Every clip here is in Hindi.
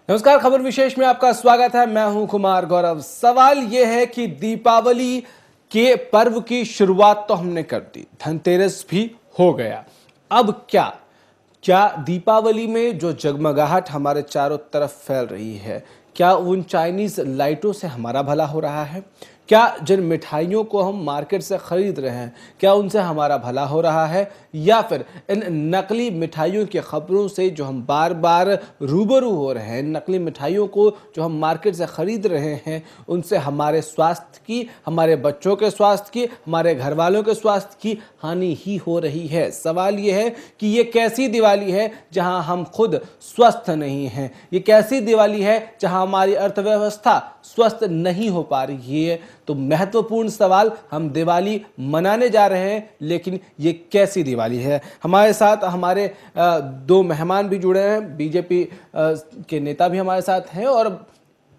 नमस्कार, खबर विशेष में आपका स्वागत है। मैं हूं कुमार गौरव। सवाल यह है कि दीपावली के पर्व की शुरुआत तो हमने कर दी, धनतेरस भी हो गया, अब क्या क्या दीपावली में जो जगमगाहट हमारे चारों तरफ फैल रही है, क्या उन चाइनीज लाइटों से हमारा भला हो रहा है? क्या जिन मिठाइयों को हम मार्केट से खरीद रहे हैं, क्या उनसे हमारा भला हो रहा है, या फिर इन नकली मिठाइयों की खबरों से जो हम बार बार रूबरू हो रहे हैं, नकली मिठाइयों को जो हम मार्केट से खरीद रहे हैं, उनसे हमारे स्वास्थ्य की, हमारे बच्चों के स्वास्थ्य की, हमारे घर वालों के स्वास्थ्य की हानि ही हो रही है। सवाल ये है कि ये कैसी दिवाली है जहां हम खुद स्वस्थ नहीं हैं? ये कैसी दिवाली है जहां हमारी अर्थव्यवस्था स्वस्थ नहीं हो पा रही है? तो महत्वपूर्ण सवाल। हम दिवाली मनाने जा रहे हैं, लेकिन ये कैसी दिवाली है? हमारे साथ हमारे दो मेहमान भी जुड़े हैं, बीजेपी के नेता भी हमारे साथ हैं और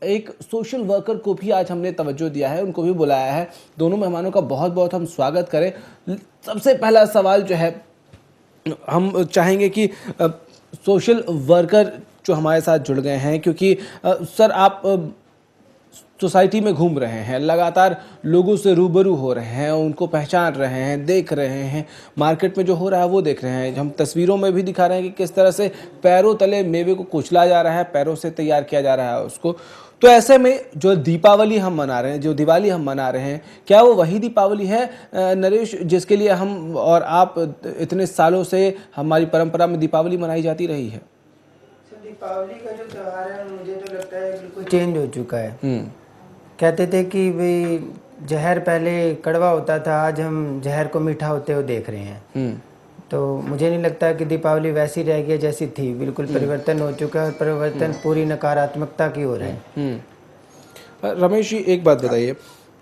एक सोशल वर्कर को भी आज हमने तवज्जो दिया है, उनको भी बुलाया है। दोनों मेहमानों का बहुत बहुत हम स्वागत करें। सबसे पहला सवाल जो है, हम चाहेंगे कि सोशल वर्कर जो हमारे साथ जुड़ गए हैं, क्योंकि सर आप सोसाइटी में घूम रहे हैं, लगातार लोगों से रूबरू हो रहे हैं, उनको पहचान रहे हैं, देख रहे हैं, मार्केट में जो हो रहा है वो देख रहे हैं। हम तस्वीरों में भी दिखा रहे हैं कि किस तरह से पैरों तले मेवे को कुचला जा रहा है, पैरों से तैयार किया जा रहा है उसको। तो ऐसे में जो दीपावली हम मना रहे हैं, जो दिवाली हम मना रहे हैं, क्या वो वही दीपावली है नरेश, जिसके लिए हम और आप इतने सालों से हमारी परंपरा में दीपावली मनाई जाती रही है? दीपावली का जो त्योहार है मुझे तो लगता है बिल्कुल चेंज हो चुका है। कहते थे कि भाई जहर पहले कड़वा होता था, आज हम जहर को मीठा होते हुए देख रहे हैं। तो मुझे नहीं लगता कि दीपावली वैसी रह गई जैसी थी, बिल्कुल परिवर्तन हो चुका है और परिवर्तन पूरी नकारात्मकता की ओर है। रमेश जी, एक बात बताइए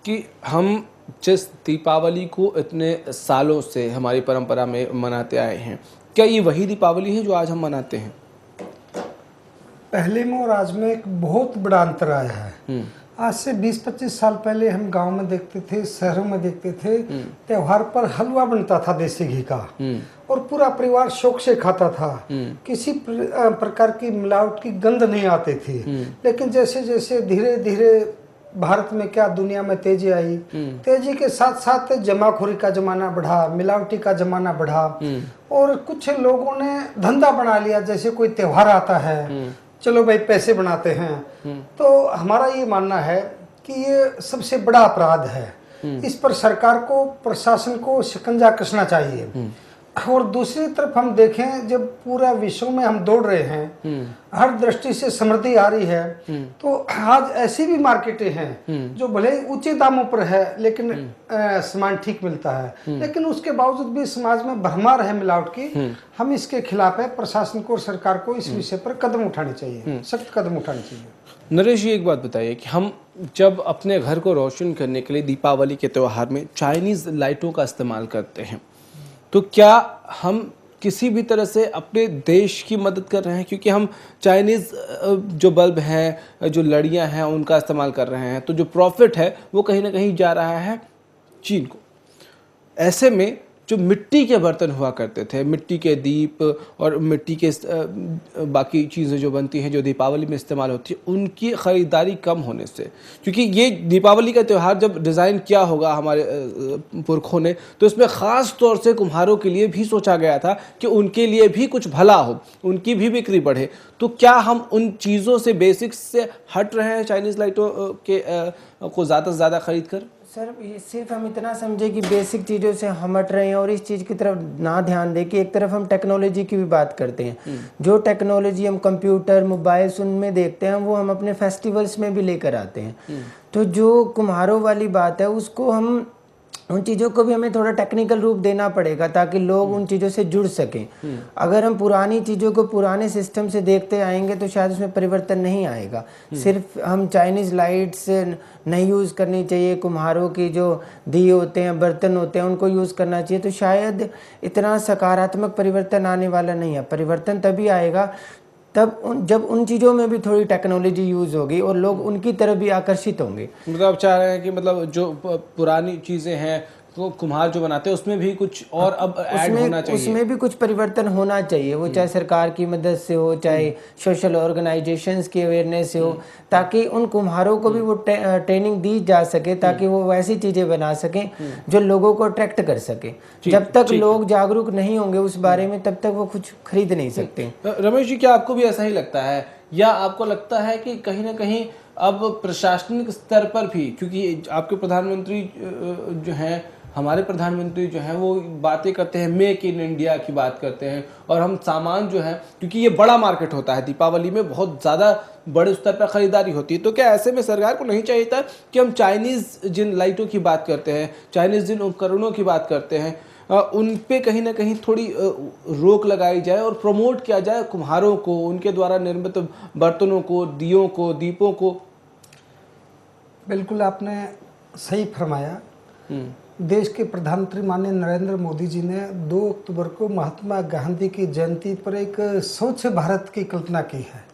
कि हम जिस दीपावली को इतने सालों से हमारी परंपरा में मनाते आए हैं, क्या ये वही दीपावली है जो आज हम मनाते हैं? पहले में और आज में एक बहुत बड़ा अंतर आया है। आज से 20-25 साल पहले हम गांव में देखते थे, शहरों में देखते थे, त्योहार पर हलवा बनता था देसी घी का और पूरा परिवार शौक से खाता था। किसी प्रकार की मिलावट की गंध नहीं आती थी। लेकिन जैसे जैसे धीरे धीरे भारत में क्या दुनिया में तेजी आई, तेजी के साथ साथ जमाखोरी का जमाना बढ़ा, मिलावटी का जमाना बढ़ा और कुछ लोगों ने धंधा बना लिया। जैसे कोई त्योहार आता है, चलो भाई पैसे बनाते हैं। तो हमारा ये मानना है कि ये सबसे बड़ा अपराध है। इस पर सरकार को, प्रशासन को शिकंजा कसना चाहिए। और दूसरी तरफ हम देखें, जब पूरा विश्व में हम दौड़ रहे हैं, हर दृष्टि से समृद्धि आ रही है, तो आज ऐसी भी मार्केटें हैं जो भले ऊंचे दामों पर है लेकिन सामान ठीक मिलता है, लेकिन उसके बावजूद भी समाज में भरमार है मिलावट की। हम इसके खिलाफ है। प्रशासन को और सरकार को इस विषय पर कदम उठाने चाहिए, सख्त कदम उठाने चाहिए। नरेश जी, एक बात बताइए कि हम जब अपने घर को रोशन करने के लिए दीपावली के त्यौहार में चाइनीज लाइटों का इस्तेमाल करते हैं, तो क्या हम किसी भी तरह से अपने देश की मदद कर रहे हैं? क्योंकि हम चाइनीज़ जो बल्ब हैं, जो लड़ियां हैं, उनका इस्तेमाल कर रहे हैं, तो जो प्रॉफिट है वो कहीं ना कहीं जा रहा है चीन को। ऐसे में जो मिट्टी के बर्तन हुआ करते थे, मिट्टी के दीप और मिट्टी के बाकी चीज़ें जो बनती हैं, जो दीपावली में इस्तेमाल होती है, उनकी ख़रीदारी कम होने से, क्योंकि ये दीपावली का त्यौहार जब डिज़ाइन किया होगा हमारे पुरखों ने, तो इसमें ख़ास तौर से कुम्हारों के लिए भी सोचा गया था कि उनके लिए भी कुछ भला हो, उनकी भी बिक्री बढ़े। तो क्या हम उन चीज़ों से, बेसिक्स से हट रहे हैं चाइनीज़ लाइटों को ज़्यादा से ज़्यादा खरीद कर? सर, ये सिर्फ हम इतना समझे कि बेसिक चीज़ों से हम हट रहे हैं और इस चीज़ की तरफ ना ध्यान दें कि एक तरफ हम टेक्नोलॉजी की भी बात करते हैं। जो टेक्नोलॉजी हम कंप्यूटर, मोबाइल्स उनमें देखते हैं, वो हम अपने फेस्टिवल्स में भी लेकर आते हैं। तो जो कुम्हारों वाली बात है, उसको हम, उन चीज़ों को भी हमें थोड़ा टेक्निकल रूप देना पड़ेगा ताकि लोग उन चीज़ों से जुड़ सकें। अगर हम पुरानी चीज़ों को पुराने सिस्टम से देखते आएंगे तो शायद उसमें परिवर्तन नहीं आएगा। सिर्फ हम चाइनीज़ लाइट्स नहीं यूज़ करनी चाहिए, कुम्हारों की जो दिए होते हैं, बर्तन होते हैं, उनको यूज़ करना चाहिए, तो शायद इतना सकारात्मक परिवर्तन आने वाला नहीं है। परिवर्तन तभी आएगा जब उन चीज़ों में भी थोड़ी टेक्नोलॉजी यूज़ होगी और लोग उनकी तरफ भी आकर्षित होंगे। मतलब आप चाह रहे हैं कि मतलब जो पुरानी चीज़ें हैं, तो कुम्हार जो बनाते हैं उसमें भी कुछ और अब ऐड होना चाहिए। उसमें भी कुछ परिवर्तन होना चाहिए, वो चाहे सरकार की मदद से हो, चाहे सोशल ऑर्गेनाइजेशंस की अवेयरनेस से हो, ताकि उन कुम्हारों को भी वो ट्रेनिंग दी जा सके, ताकि वो वैसी चीज़ें बना सकें जो लोगों को अट्रैक्ट कर सके। जब तक लोग जागरूक नहीं होंगे उस बारे में, तब तक वो कुछ खरीद नहीं सकते। रमेश जी, क्या आपको भी ऐसा ही लगता है, या आपको लगता है कि कहीं ना कहीं अब प्रशासनिक स्तर पर भी, क्योंकि आपके प्रधानमंत्री जो हैं, हमारे प्रधानमंत्री जो हैं, वो बातें करते हैं, मेक इन इंडिया की बात करते हैं, और हम सामान जो है, क्योंकि ये बड़ा मार्केट होता है, दीपावली में बहुत ज़्यादा बड़े स्तर पर खरीदारी होती है, तो क्या ऐसे में सरकार को नहीं चाहिए था कि हम चाइनीज़ जिन लाइटों की बात करते हैं, चाइनीज़ जिन उपकरणों की बात करते हैं, उन पे कहीं ना कहीं थोड़ी रोक लगाई जाए और प्रमोट किया जाए कुम्हारों को, उनके द्वारा निर्मित बर्तनों को, दियों को, दीपों को? बिल्कुल आपने सही फरमाया। देश के प्रधानमंत्री माननीय नरेंद्र मोदी जी ने 2 अक्टूबर को महात्मा गांधी की जयंती पर एक स्वच्छ भारत की कल्पना की है।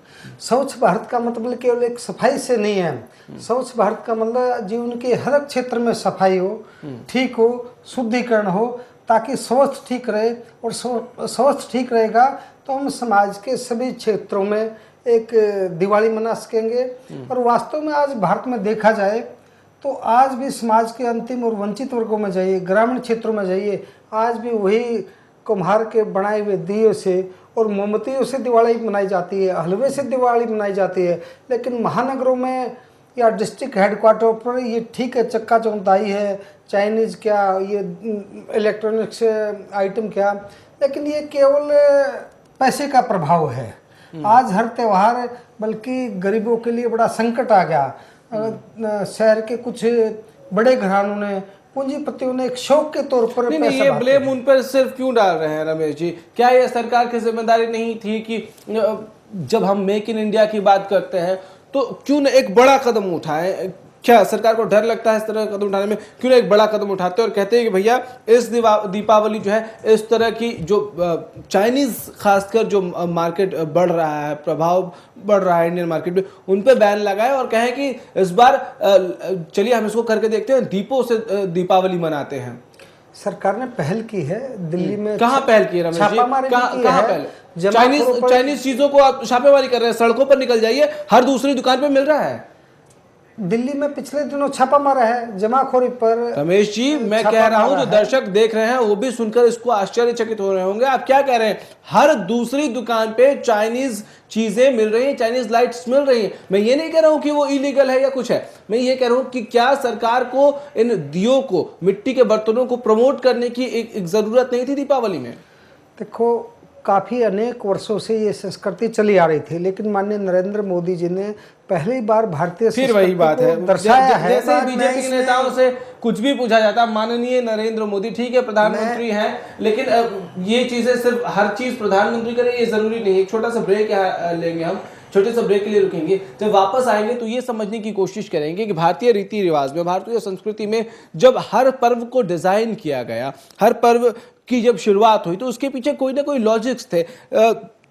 स्वच्छ भारत का मतलब केवल एक सफाई से नहीं है। स्वच्छ भारत का मतलब जीवन के हर क्षेत्र में सफाई हो, ठीक हो, शुद्धिकरण हो, ताकि स्वास्थ्य ठीक रहे, और स्वास्थ्य ठीक रहेगा तो हम समाज के सभी क्षेत्रों में एक दिवाली मना सकेंगे। और वास्तव में आज भारत में देखा जाए तो आज भी समाज के अंतिम और वंचित वर्गों में जाइए, ग्रामीण क्षेत्रों में जाइए, आज भी वही कुम्हार के बनाए हुए दियों से और मोमबत्तियों से दिवाली मनाई जाती है, हलवे से दिवाली मनाई जाती है। लेकिन महानगरों में या डिस्ट्रिक्ट हेडक्वार्टर पर ये ठीक है, चक्का चौंधाई है, चाइनीज़ क्या, ये इलेक्ट्रॉनिक्स आइटम क्या, लेकिन ये केवल पैसे का प्रभाव है। आज हर त्यौहार बल्कि गरीबों के लिए बड़ा संकट आ गया। शहर के कुछ बड़े घरानों ने, पूंजीपतियों ने एक शौक के तौर पर नहीं, ये ब्लेम उन पर सिर्फ क्यों डाल रहे हैं रमेश जी? क्या ये सरकार की जिम्मेदारी नहीं थी कि जब हम मेक इन इंडिया की बात करते हैं तो क्यों न एक बड़ा कदम उठाएं? क्या सरकार को डर लगता है इस तरह का कदम उठाने में? क्यों ना एक बड़ा कदम उठाते हैं और कहते हैं कि भैया इस दीपावली जो है, इस तरह की जो चाइनीज़ खासकर जो मार्केट बढ़ रहा है, प्रभाव बढ़ रहा है इंडियन मार्केट में, उन पे बैन लगाए और कहें कि इस बार चलिए हम इसको करके देखते हैं, दीपों से दीपावली मनाते हैं। सरकार ने पहल की है दिल्ली में। कहाँ पहल की है रमेश जी? छापामारी कहाँ पहल? चाइनीज चीजों को आप छापेमारी कर रहे हैं, सड़कों पर निकल जाइए, हर दूसरी दुकान पे मिल रहा है। दिल्ली में पिछले दिनों छापा मारा है जमाखोरी पर। रमेश जी, मैं कह रहा हूं, जो दर्शक देख रहे हैं वो भी सुनकर इसको आश्चर्यचकित हो रहे होंगे। आप क्या कह रहे हैं? हर दूसरी दुकान पे चाइनीज चीजें मिल रही हैं, चाइनीज लाइट्स मिल रही हैं। मैं ये नहीं कह रहा हूं कि वो इलीगल है या कुछ है, मैं ये कह रहा हूं कि क्या सरकार को इन दियों को, मिट्टी के बर्तनों को प्रमोट करने की एक जरूरत नहीं थी दीपावली में? देखो, काफ़ी अनेक वर्षों से ये संस्कृति चली आ रही थी, लेकिन माननीय नरेंद्र मोदी जी ने पहली बार भारतीय फिर वही बात है, दर्शाया है। जैसे बीजेपी के नेताओं से कुछ भी पूछा जाता है, माननीय नरेंद्र मोदी, ठीक है प्रधानमंत्री हैं, लेकिन ये चीजें सिर्फ हर चीज प्रधानमंत्री करे ये जरूरी नहीं है। एक छोटा सा ब्रेक लेंगे हम, छोटे से ब्रेक के लिए रुकेंगे। जब वापस आएंगे तो ये समझने की कोशिश करेंगे कि भारतीय रीति रिवाज में, भारतीय संस्कृति में जब हर पर्व को डिजाइन किया गया, हर पर्व की जब शुरुआत हुई तो उसके पीछे कोई ना कोई लॉजिक्स थे,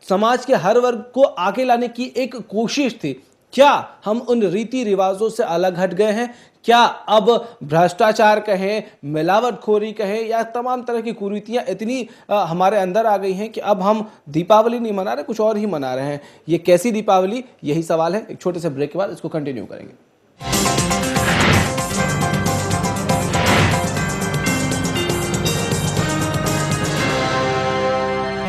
समाज के हर वर्ग को आगे लाने की एक कोशिश थी। क्या हम उन रीति रिवाजों से अलग हट गए हैं? क्या अब भ्रष्टाचार कहें, मिलावटखोरी कहें, या तमाम तरह की कुरीतियां इतनी हमारे अंदर आ गई हैं कि अब हम दीपावली नहीं मना रहे, कुछ और ही मना रहे हैं? ये कैसी दीपावली, यही सवाल है। एक छोटे से ब्रेक के बाद इसको कंटिन्यू करेंगे।